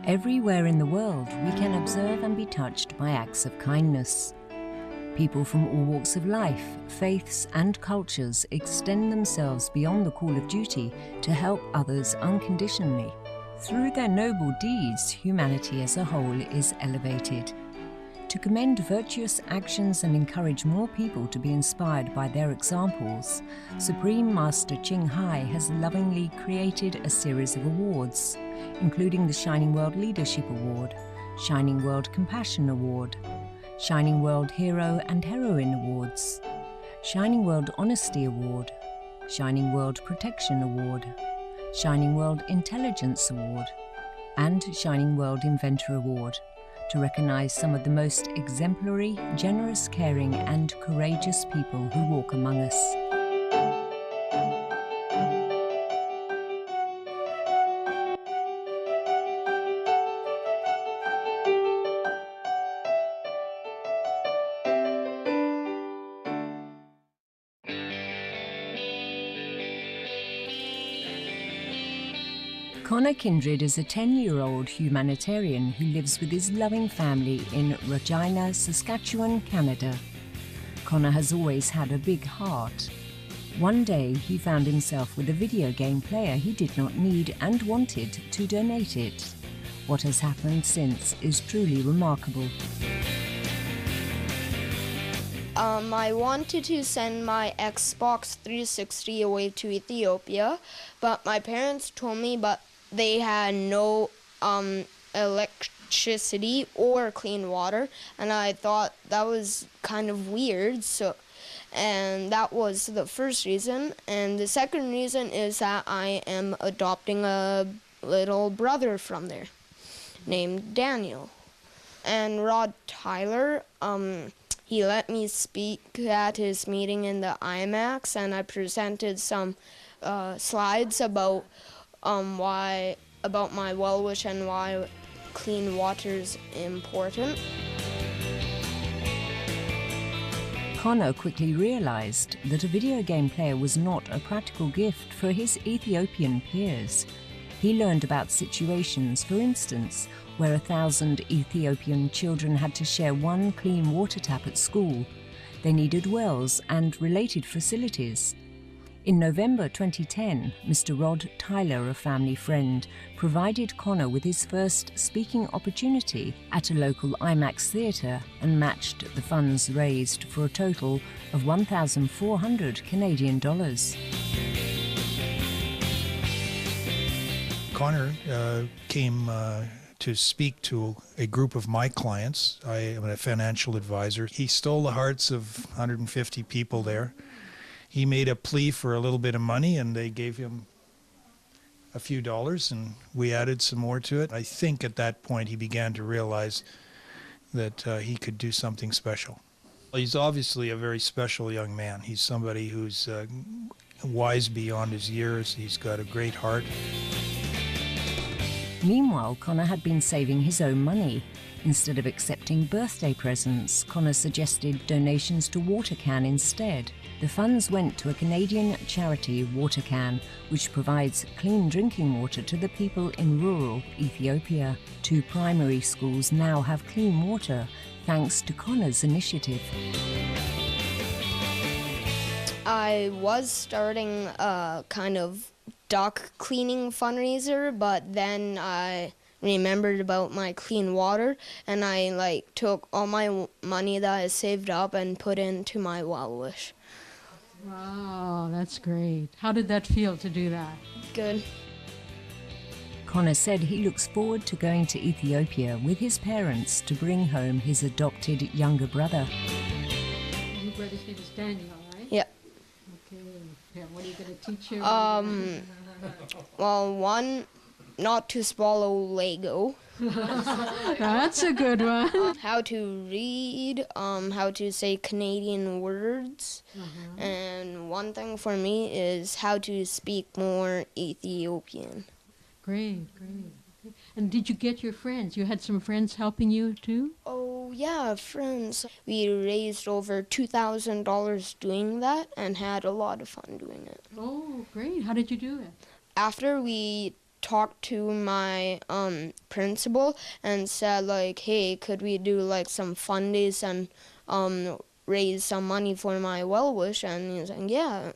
Everywhere in the world, we can observe and be touched by acts of kindness. People from all walks of life, faiths and cultures extend themselves beyond the call of duty to help others unconditionally. Through their noble deeds, humanity as a whole is elevated. To commend virtuous actions and encourage more people to be inspired by their examples, Supreme Master Ching Hai has lovingly created a series of awards, including the Shining World Leadership Award, Shining World Compassion Award, Shining World Hero and Heroine Awards, Shining World Honesty Award, Shining World Protection Award, Shining World Intelligence Award, and Shining World Inventor Award, to recognize some of the most exemplary, generous, caring, and courageous people who walk among us. Connor Kindred is a 10-year-old humanitarian who lives with his loving family in Regina, Saskatchewan, Canada. Connor has always had a big heart. One day he found himself with a video game player he did not need and wanted to donate it. What has happened since is truly remarkable. I wanted to send my Xbox 360 away to Ethiopia, but my parents told me they had no electricity or clean water, and I thought that was kind of weird. And that was the first reason. And the second reason is that I am adopting a little brother from there named Daniel. And Rod Tyler, he let me speak at his meeting in the IMAX, and I presented some slides about my well-wish and why clean water is important. Connor quickly realized that a video game player was not a practical gift for his Ethiopian peers. He learned about situations, for instance, where 1,000 Ethiopian children had to share one clean water tap at school. They needed wells and related facilities. In November 2010, Mr. Rod Tyler, a family friend, provided Connor with his first speaking opportunity at a local IMAX theatre and matched the funds raised for a total of 1,400 Canadian dollars. Connor came to speak to a group of my clients. I am a financial advisor. He stole the hearts of 150 people there. He made a plea for a little bit of money, and they gave him a few dollars, and we added some more to it. I think at that point he began to realize that he could do something special. He's obviously a very special young man. He's somebody who's wise beyond his years. He's got a great heart. Meanwhile, Connor had been saving his own money. Instead of accepting birthday presents, Connor suggested donations to WaterCan instead. The funds went to a Canadian charity, WaterCan, which provides clean drinking water to the people in rural Ethiopia. 2 primary schools now have clean water, thanks to Connor's initiative. I was starting a kind of dock cleaning fundraiser, but then I remembered about my clean water, and I took all my money that I saved up and put into my well-wish. Wow, that's great. How did that feel to do that? Good. Connor said he looks forward to going to Ethiopia with his parents to bring home his adopted younger brother. Your brother's name is Daniel, right? Yeah. Okay. Yeah, what are you going to teach him? Well, one, not to swallow Lego. That's a good one. How to read, how to say Canadian words. And one thing for me is how to speak more Ethiopian. Great, great. Okay. And did you get your friends? You had some friends helping you too? Oh yeah, friends. We raised over $2,000 doing that and had a lot of fun doing it. Oh, great. How did you do it? After we talked to my principal and said like, hey, could we do like some fun days and raise some money for my well-wish? And he was like, yeah.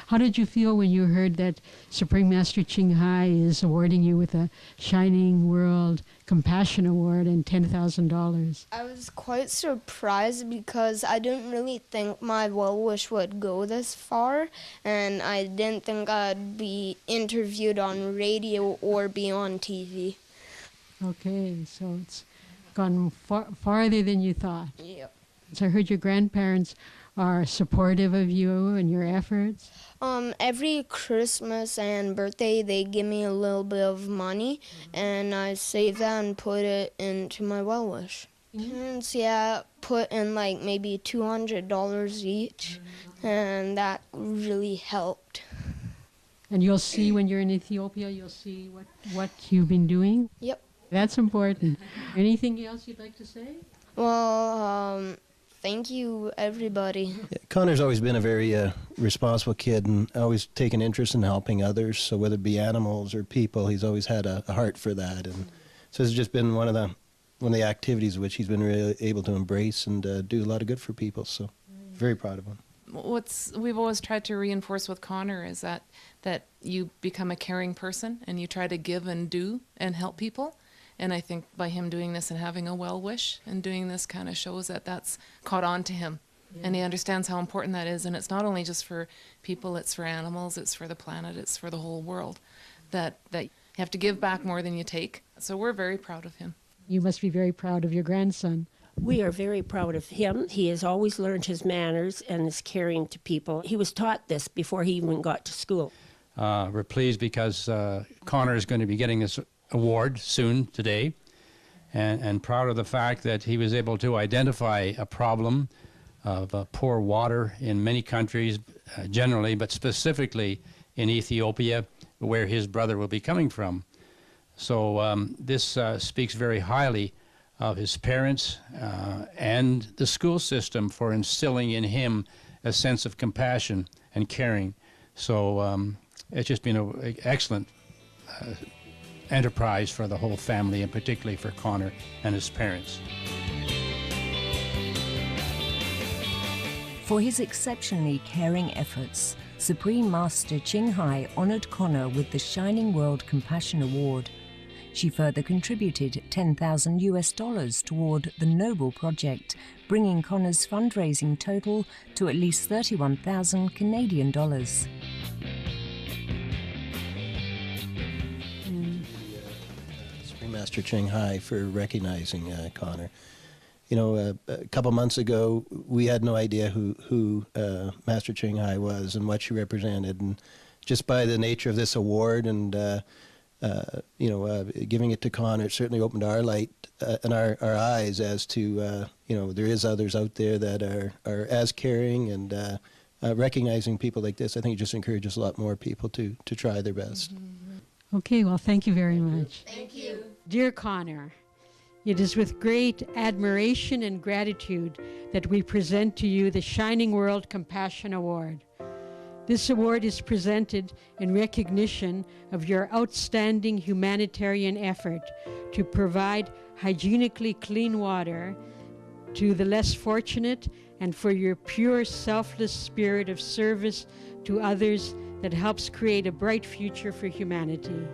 How did you feel when you heard that Supreme Master Ching Hai is awarding you with a Shining World Compassion Award and $10,000? I was quite surprised because I didn't really think my well-wish would go this far, and I didn't think I'd be interviewed on radio or be on TV. Okay, so it's gone farther than you thought. Yep. So I heard your grandparents are supportive of you and your efforts. Every Christmas and birthday, they give me a little bit of money, and I save that and put it into my well-wish. Parents, put in like maybe $200 each, and that really helped. And you'll see when you're in Ethiopia, you'll see what you've been doing? Yep. That's important. Anything else you'd like to say? Well, thank you, everybody. Yeah, Connor's always been a very responsible kid and always taken interest in helping others. So whether it be animals or people, he's always had a heart for that. And so it's just been one of the activities which he's been really able to embrace and do a lot of good for people. So very proud of him. We've always tried to reinforce with Connor is that you become a caring person and you try to give and do and help people. And I think by him doing this and having a well-wish and doing this kind of shows that that's caught on to him. Yeah. And he understands how important that is. And it's not only just for people, it's for animals, it's for the planet, it's for the whole world. That you have to give back more than you take. So we're very proud of him. You must be very proud of your grandson. We are very proud of him. He has always learned his manners and is caring to people. He was taught this before he even got to school. We're pleased because Connor is going to be getting this award soon today, and proud of the fact that he was able to identify a problem of poor water in many countries generally, but specifically in Ethiopia, where his brother will be coming from. So this speaks very highly of his parents and the school system for instilling in him a sense of compassion and caring. So it's just been an excellent enterprise for the whole family, and particularly for Connor and his parents. For his exceptionally caring efforts, Supreme Master Ching Hai honored Connor with the Shining World Compassion Award. She further contributed $10,000 toward the Noble Project, bringing Connor's fundraising total to at least 31,000 Canadian dollars. Master Ching Hai for recognizing Connor. You know, a couple months ago, we had no idea who Master Ching Hai was and what she represented, and just by the nature of this award and giving it to Connor, it certainly opened our light and our eyes as to there is others out there that are as caring, and recognizing people like this, I think it just encourages a lot more people to try their best. Okay, well, thank you very much. Thank you. Dear Connor, it is with great admiration and gratitude that we present to you the Shining World Compassion Award. This award is presented in recognition of your outstanding humanitarian effort to provide hygienically clean water to the less fortunate, and for your pure, selfless spirit of service to others that helps create a bright future for humanity.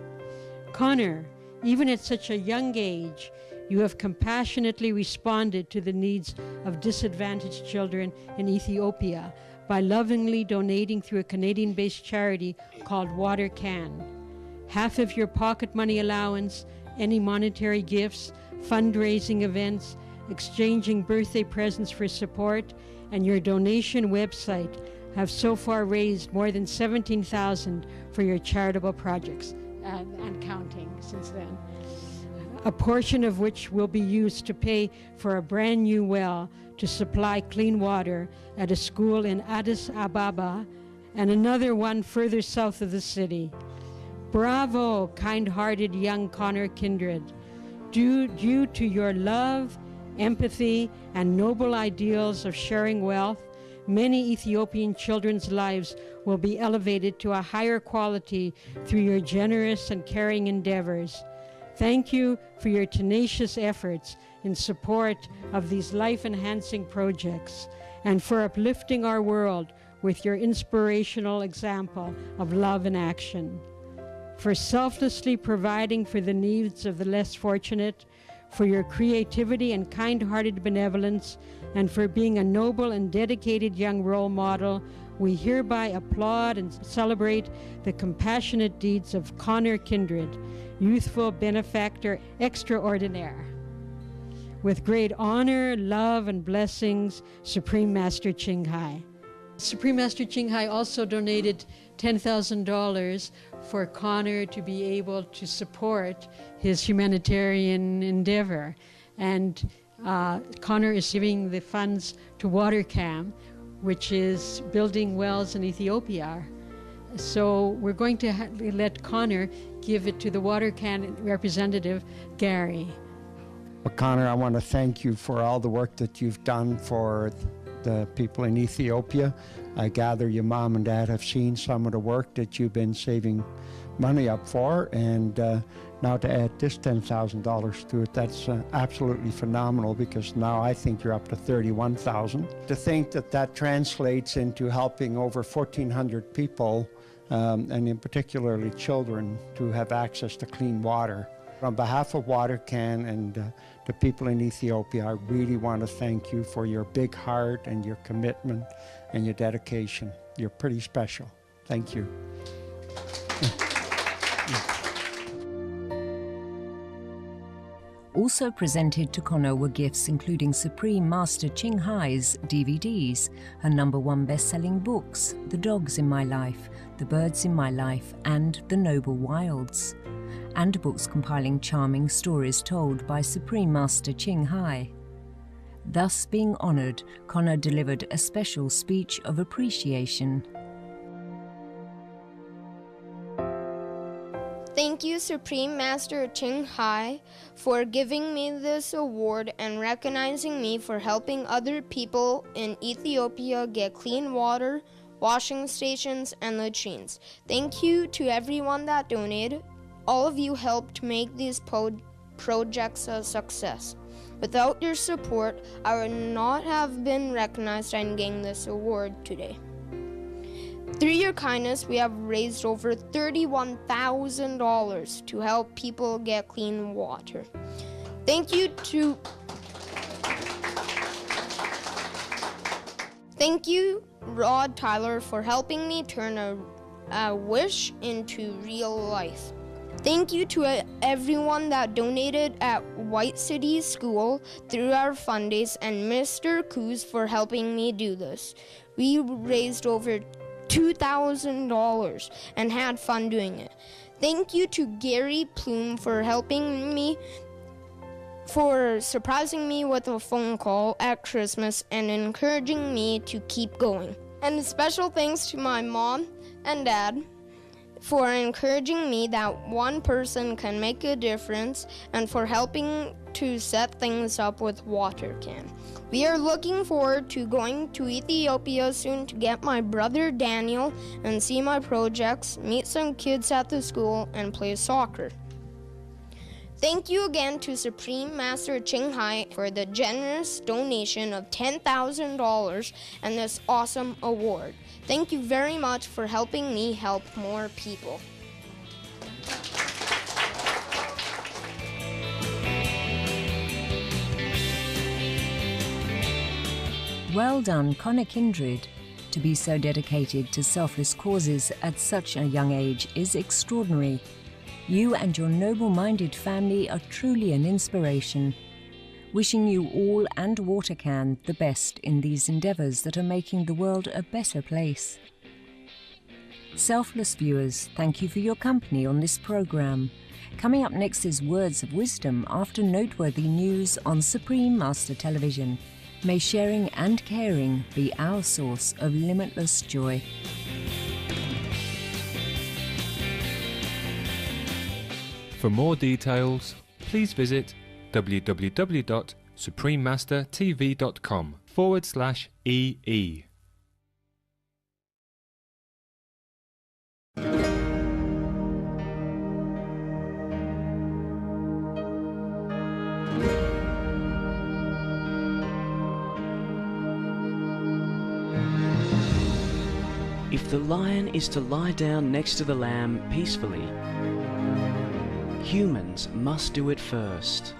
Connor, even at such a young age, you have compassionately responded to the needs of disadvantaged children in Ethiopia by lovingly donating through a Canadian-based charity called Water Can. Half of your pocket money allowance, any monetary gifts, fundraising events, exchanging birthday presents for support, and your donation website have so far raised more than $17,000 for your charitable projects, and counting since then. A portion of which will be used to pay for a brand new well to supply clean water at a school in Addis Ababa, and another one further south of the city. Bravo, kind-hearted young Connor kindred. Due to your love, empathy, and noble ideals of sharing wealth, many Ethiopian children's lives will be elevated to a higher quality through your generous and caring endeavors. Thank you for your tenacious efforts in support of these life-enhancing projects and for uplifting our world with your inspirational example of love in action, for selflessly providing for the needs of the less fortunate, for your creativity and kind-hearted benevolence, and for being a noble and dedicated young role model. We hereby applaud and celebrate the compassionate deeds of Connor Kindred, youthful benefactor extraordinaire. With great honor, love, and blessings, Supreme Master Ching Hai. Supreme Master Ching Hai also donated $10,000 for Connor to be able to support his humanitarian endeavor. And Connor is giving the funds to WaterCam, which is building wells in Ethiopia. So we're going to let Connor give it to the WaterCam representative, Gary. Well, Connor, I want to thank you for all the work that you've done for the people in Ethiopia. I gather your mom and dad have seen some of the work that you've been saving money up for, and now to add this $10,000 to it, that's absolutely phenomenal, because now I think you're up to $31,000. To think that that translates into helping over 1,400 people, and in particularly children, to have access to clean water. On behalf of WaterCan and the people in Ethiopia, I really want to thank you for your big heart and your commitment and your dedication. You're pretty special. Thank you. Also presented to Connor were gifts including Supreme Master Ching Hai's DVDs, her #1 best-selling books, The Dogs in My Life, The Birds in My Life, and The Noble Wilds, and books compiling charming stories told by Supreme Master Ching Hai. Thus being honored, Connor delivered a special speech of appreciation. Thank you, Supreme Master Ching Hai, for giving me this award and recognizing me for helping other people in Ethiopia get clean water, washing stations, and latrines. Thank you to everyone that donated. All of you helped make these projects a success. Without your support, I would not have been recognized and gained this award today. Through your kindness, we have raised over $31,000 to help people get clean water. Thank you, Rod Tyler, for helping me turn a wish into real life. Thank you to everyone that donated at White City School through our fund days, and Mr. Coos for helping me do this. We raised over $2,000 and had fun doing it. Thank you to Gary Plume for helping me, for surprising me with a phone call at Christmas and encouraging me to keep going. And special thanks to my mom and dad for encouraging me that one person can make a difference, and for helping to set things up with WaterCan. We are looking forward to going to Ethiopia soon to get my brother Daniel and see my projects, meet some kids at the school, and play soccer. Thank you again to Supreme Master Ching Hai for the generous donation of $10,000 and this awesome award. Thank you very much for helping me help more people. Well done, Connor Kindred. To be so dedicated to selfless causes at such a young age is extraordinary. You and your noble-minded family are truly an inspiration. Wishing you all and WaterCan the best in these endeavours that are making the world a better place. Selfless viewers, thank you for your company on this programme. Coming up next is Words of Wisdom after noteworthy news on Supreme Master Television. May sharing and caring be our source of limitless joy. For more details, please visit www.suprememastertv.com/EE. If the lion is to lie down next to the lamb peacefully, humans must do it first.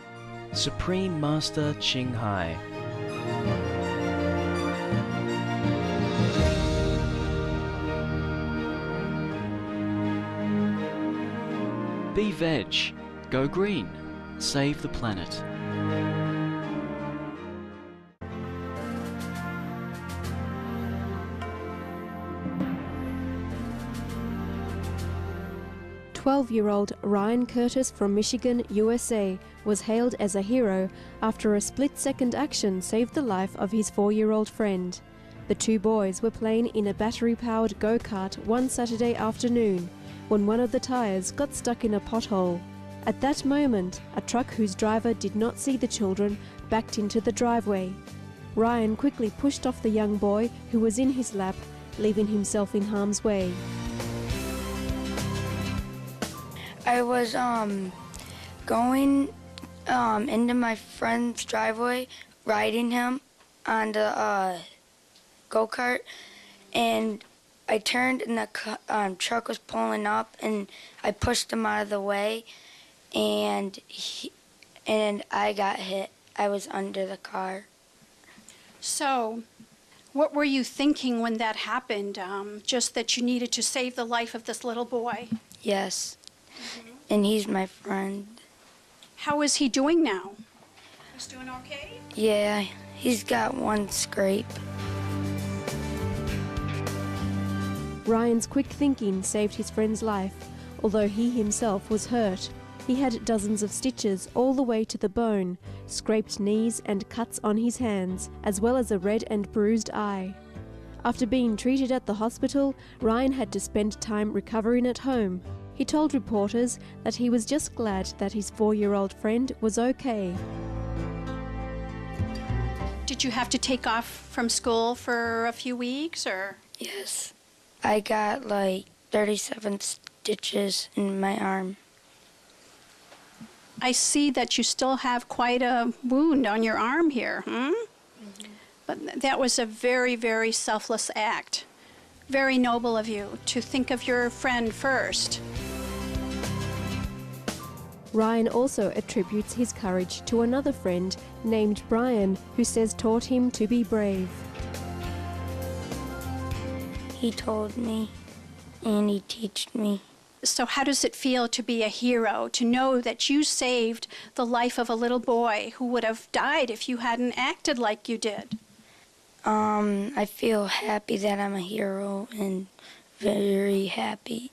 Supreme Master Ching Hai. Be veg, go green, save the planet. "12-year-old Ryan Curtis from Michigan, USA, was hailed as a hero after a split-second action saved the life of his 4-year-old friend. The two boys were playing in a battery-powered go-kart one Saturday afternoon when one of the tires got stuck in a pothole. At that moment, a truck whose driver did not see the children backed into the driveway. Ryan quickly pushed off the young boy who was in his lap, leaving himself in harm's way. I was going into my friend's driveway, riding him on the go-kart, and I turned and the truck was pulling up, and I pushed him out of the way, and I got hit. I was under the car. So, what were you thinking when that happened? Just that you needed to save the life of this little boy? Yes. And he's my friend. How is he doing now? He's doing okay? Yeah, he's got one scrape. Ryan's quick thinking saved his friend's life, although he himself was hurt. He had dozens of stitches all the way to the bone, scraped knees and cuts on his hands, as well as a red and bruised eye. After being treated at the hospital, Ryan had to spend time recovering at home. He told reporters that he was just glad that his 4-year-old friend was okay. Did you have to take off from school for a few weeks, or? Yes. I got like 37 stitches in my arm. I see that you still have quite a wound on your arm here, But that was a very, very selfless act. Very noble of you to think of your friend first. Ryan also attributes his courage to another friend named Brian, who says taught him to be brave. He told me, and he taught me. So how does it feel to be a hero, to know that you saved the life of a little boy who would have died if you hadn't acted like you did? I feel happy that I'm a hero and very happy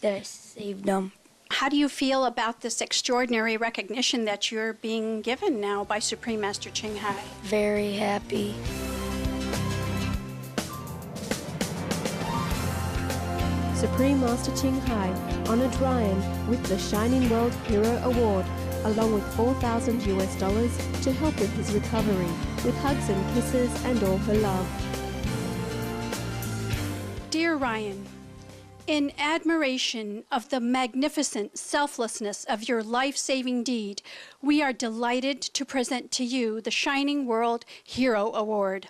that I saved him. How do you feel about this extraordinary recognition that you're being given now by Supreme Master Ching Hai? Very happy. Supreme Master Ching Hai honored Ryan with the Shining World Hero Award, along with $4,000 to help with his recovery, with hugs and kisses and all her love. Dear Ryan, in admiration of the magnificent selflessness of your life-saving deed, we are delighted to present to you the Shining World Hero Award.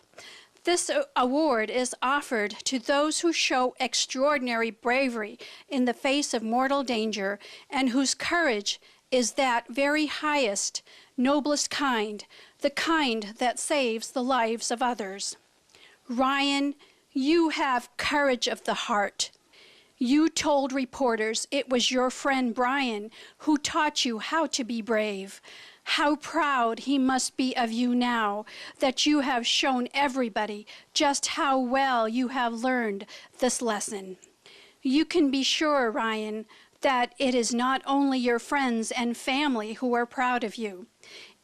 This award is offered to those who show extraordinary bravery in the face of mortal danger and whose courage is that very highest, noblest kind, the kind that saves the lives of others. Ryan, you have courage of the heart. You told reporters it was your friend Brian who taught you how to be brave. How proud he must be of you now that you have shown everybody just how well you have learned this lesson. You can be sure, Ryan, that it is not only your friends and family who are proud of you.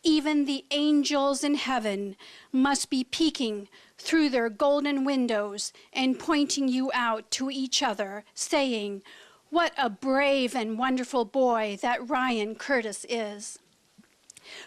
Even the angels in heaven must be peeking through their golden windows and pointing you out to each other, saying, "What a brave and wonderful boy that Ryan Curtis is."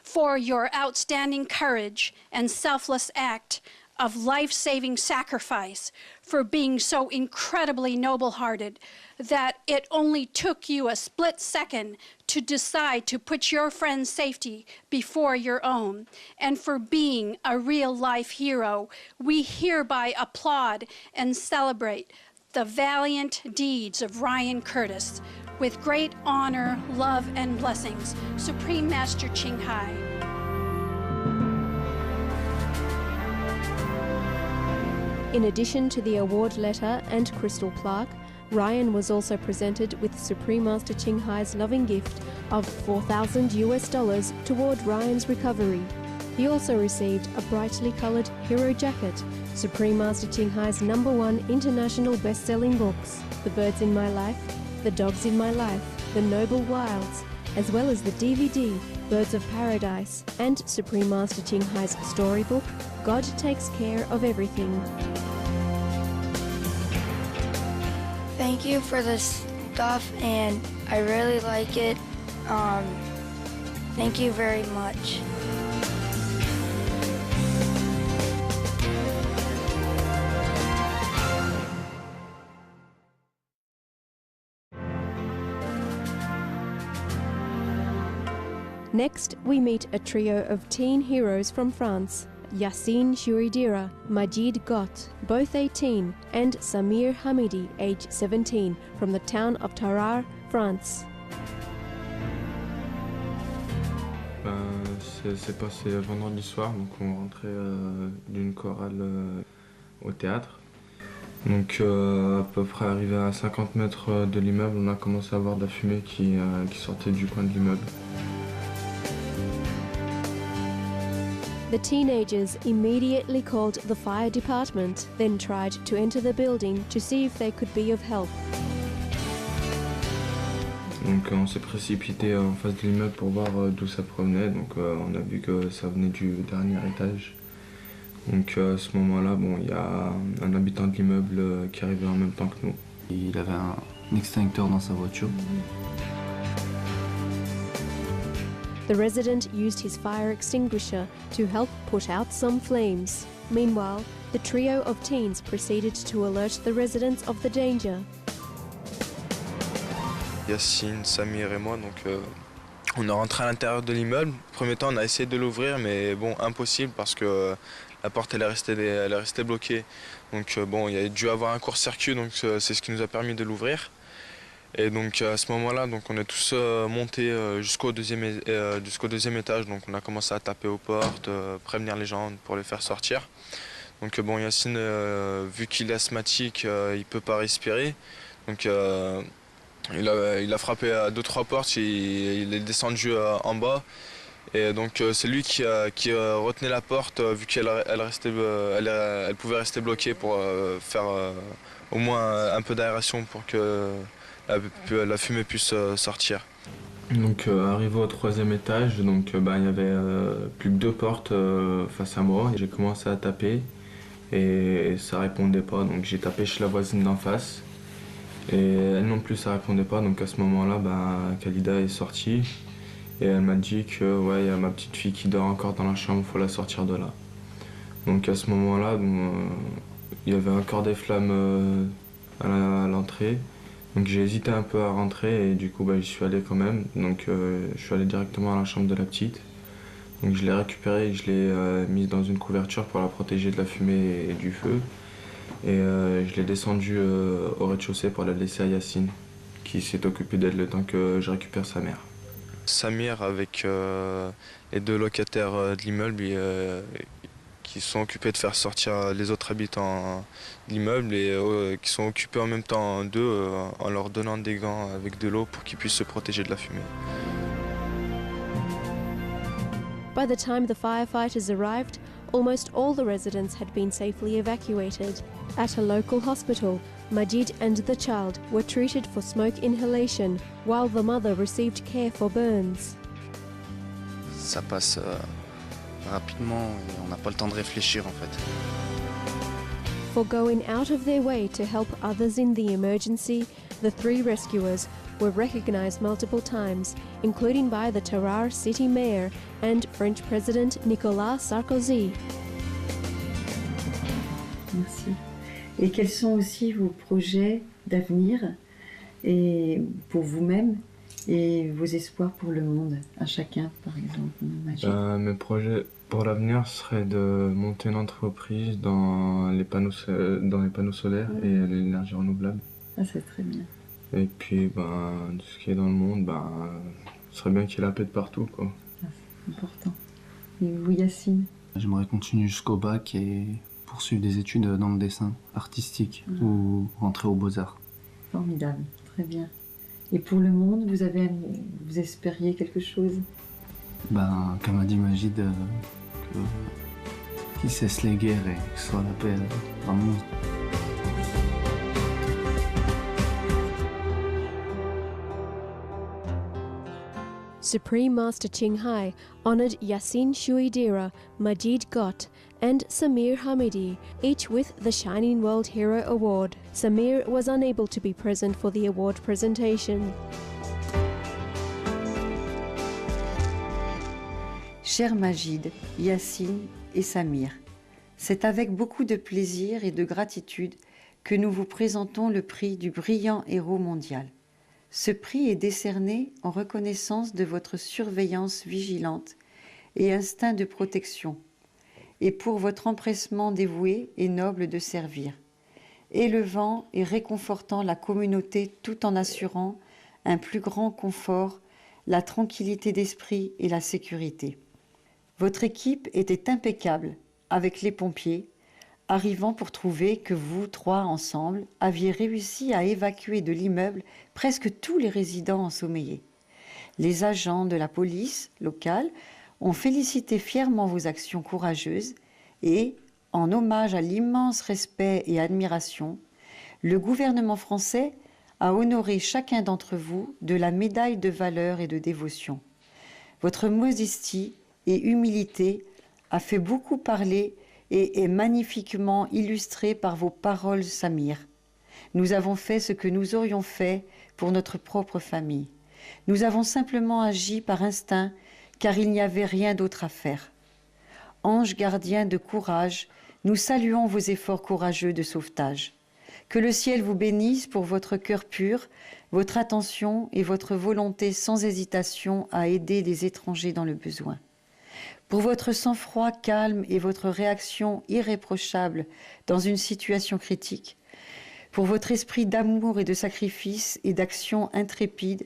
For your outstanding courage and selfless act of life-saving sacrifice, for being so incredibly noble-hearted that it only took you a split second to decide to put your friend's safety before your own, and for being a real-life hero. We hereby applaud and celebrate the valiant deeds of Ryan Curtis. With great honor, love, and blessings, Supreme Master Ching Hai. In addition to the award letter and crystal plaque, Ryan was also presented with Supreme Master Ching Hai's loving gift of $4,000 toward Ryan's recovery. He also received a brightly coloured hero jacket, Supreme Master Ching Hai's #1 international best-selling books, The Birds in My Life, The Dogs in My Life, The Noble Wilds, as well as the DVD, Birds of Paradise, and Supreme Master Ching Hai's storybook, God Takes Care of Everything. Thank you for this stuff, and I really like it. Thank you very much. Next, we meet a trio of teen heroes from France, Yassine Chouridira, Majid Got, both 18, and Samir Hamidi, age 17, from the town of Tarare, France. C'est passé vendredi soir, donc on rentrait d'une chorale au théâtre. Donc à peu près arrivé à 50 mètres de l'immeuble, on a commencé à voir de la fumée qui sortait du coin de l'immeuble. The teenagers immediately called the fire department, then tried to enter the building to see if they could be of help. Donc on s'est précipité en face de l'immeuble pour voir d'où ça provenait. Donc on a vu que ça venait du dernier étage. Donc à ce moment-là, bon, il y a un habitant de l'immeuble qui arrivait en même temps que nous. Il avait un extincteur dans sa voiture. The resident used his fire extinguisher to help put out some flames. Meanwhile, the trio of teens proceeded to alert the residents of the danger. Yassine, Samir et moi, donc on est rentré à l'intérieur de l'immeuble. Premier temps, on a essayé de l'ouvrir, mais bon, impossible parce que la porte elle est restée bloquée. Donc bon, il y a dû avoir un court-circuit, donc c'est ce qui nous a permis de l'ouvrir. Et donc à ce moment-là, donc on est tous montés jusqu'au deuxième étage. Donc on a commencé à taper aux portes, prévenir les gens pour les faire sortir. Donc bon, Yassine, vu qu'il est asthmatique, il peut pas respirer. Donc il a frappé à 2-3 portes, il est descendu en bas. Et donc c'est lui qui retenait la porte vu qu'elle pouvait rester bloquée pour faire au moins un peu d'aération pour que la fumée puisse sortir. Donc arrivé au 3e étage, donc il y avait plus que 2 portes face à moi. J'ai commencé à taper et ça répondait pas, donc j'ai tapé chez la voisine d'en face. Et elle non plus ça répondait pas, donc à ce moment-là, Khalida est sortie et elle m'a dit que ouais, il y a ma petite fille qui dort encore dans la chambre, il faut la sortir de là. Donc à ce moment-là, il y avait encore des flammes à l'entrée. Donc j'ai hésité un peu à rentrer et du coup j'y suis allé quand même. Donc je suis allé directement à la chambre de la petite. Donc je l'ai récupérée et je l'ai mise dans une couverture pour la protéger de la fumée et du feu. Et je l'ai descendue au rez-de-chaussée pour la laisser à Yassine, qui s'est occupé d'elle le temps que je récupère sa mère. Samir avec les 2 locataires de l'immeuble qui sont occupés de faire sortir les autres habitants de l'immeuble et qui sont occupés en même temps d'eux en leur donnant des gants avec de l'eau pour qu'ils puissent se protéger de la fumée. By the time the firefighters arrived, almost all the residents had been safely evacuated. At a local hospital, Majid and the child were treated for smoke inhalation, while the mother received care for burns. Ça passe rapidement et on n'a pas le temps de réfléchir en fait. For going out of their way to help others in the emergency, the 3 rescuers were recognized multiple times, including by the Tarare city mayor and French President Nicolas Sarkozy. Merci. Et quels sont aussi vos projets d'avenir et pour vous-même et vos espoirs pour le monde, à chacun par exemple? Mes projets pour l'avenir seraient de monter une entreprise dans les panneaux solaires et l'énergie renouvelable. Ah, c'est très bien. Et puis, tout ce qui est dans le monde, ce serait bien qu'il y ait la paix de partout, quoi. Ah, c'est important. Et vous, Yacine? J'aimerais continuer jusqu'au bac et poursuivre des études dans le dessin artistique ou rentrer aux Beaux-Arts. Formidable, très bien. Et pour le monde, vous espériez quelque chose? Comme a dit Magid, qu'il cesse les guerres et que ce soit la paix dans le monde. Supreme Master Ching Hai honored Yasin Shuidira, Majid Gott, and Samir Hamidi, each with the Shining World Hero Award. Samir was unable to be present for the award presentation. Cher Majid, Yacine et Samir, c'est avec beaucoup de plaisir et de gratitude que nous vous présentons le prix du brillant héros mondial. Ce prix est décerné en reconnaissance de votre surveillance vigilante et instinct de protection, et pour votre empressement dévoué et noble de servir, élevant et réconfortant la communauté tout en assurant un plus grand confort, la tranquillité d'esprit et la sécurité. Votre équipe était impeccable avec les pompiers, arrivant pour trouver que vous trois ensemble aviez réussi à évacuer de l'immeuble presque tous les résidents ensommeillés. Les agents de la police locale ont félicité fièrement vos actions courageuses et, en hommage à l'immense respect et admiration, le gouvernement français a honoré chacun d'entre vous de la médaille de valeur et de dévotion. Votre modestie et humilité a fait beaucoup parler et est magnifiquement illustrée par vos paroles, Samir. Nous avons fait ce que nous aurions fait pour notre propre famille. Nous avons simplement agi par instinct, car il n'y avait rien d'autre à faire. Ange gardien de courage, nous saluons vos efforts courageux de sauvetage. Que le ciel vous bénisse pour votre cœur pur, votre attention et votre volonté sans hésitation à aider des étrangers dans le besoin. Pour votre sang-froid calme et votre réaction irréprochable dans une situation critique, pour votre esprit d'amour et de sacrifice et d'action intrépide,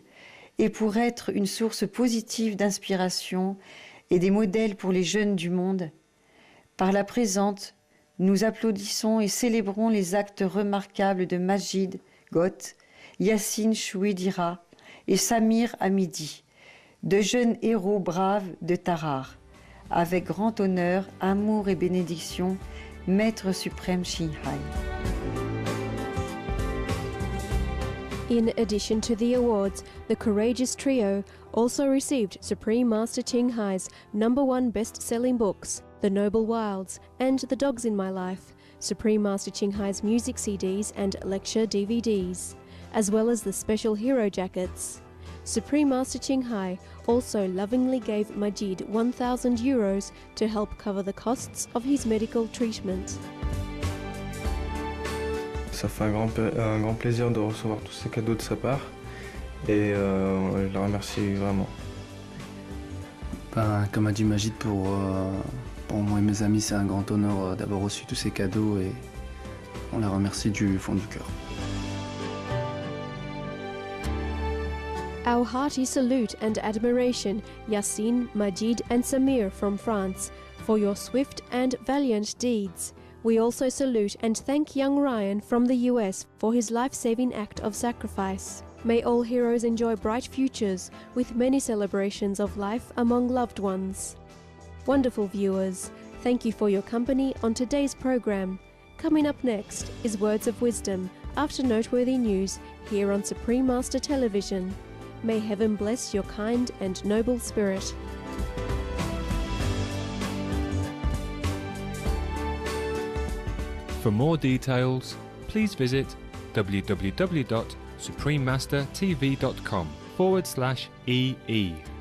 et pour être une source positive d'inspiration et des modèles pour les jeunes du monde. Par la présente, nous applaudissons et célébrons les actes remarquables de Majid Gott, Yacine Chouidira et Samir Hamidi, de jeunes héros braves de Tarare. Avec grand honneur, amour et bénédiction, Maître suprême Shinhai. In addition to the awards, the Courageous Trio also received Supreme Master Ching Hai's #1 best-selling books, The Noble Wilds and The Dogs in My Life, Supreme Master Ching Hai's music CDs and lecture DVDs, as well as the special hero jackets. Supreme Master Ching Hai also lovingly gave Majid €1,000 to help cover the costs of his medical treatment. Ça fait un grand plaisir de recevoir tous ces cadeaux de sa part et je la remercie vraiment. Comme a dit Majid, pour moi et mes amis, c'est un grand honneur d'avoir reçu tous ces cadeaux et on la remercie du fond du cœur. Our hearty salute and admiration, Yacine, Majid and Samir from France, for your swift and valiant deeds. We also salute and thank young Ryan from the US for his life-saving act of sacrifice. May all heroes enjoy bright futures with many celebrations of life among loved ones. Wonderful viewers, thank you for your company on today's program. Coming up next is Words of Wisdom after noteworthy news here on Supreme Master Television. May heaven bless your kind and noble spirit. For more details, please visit www.suprememastertv.com/EE.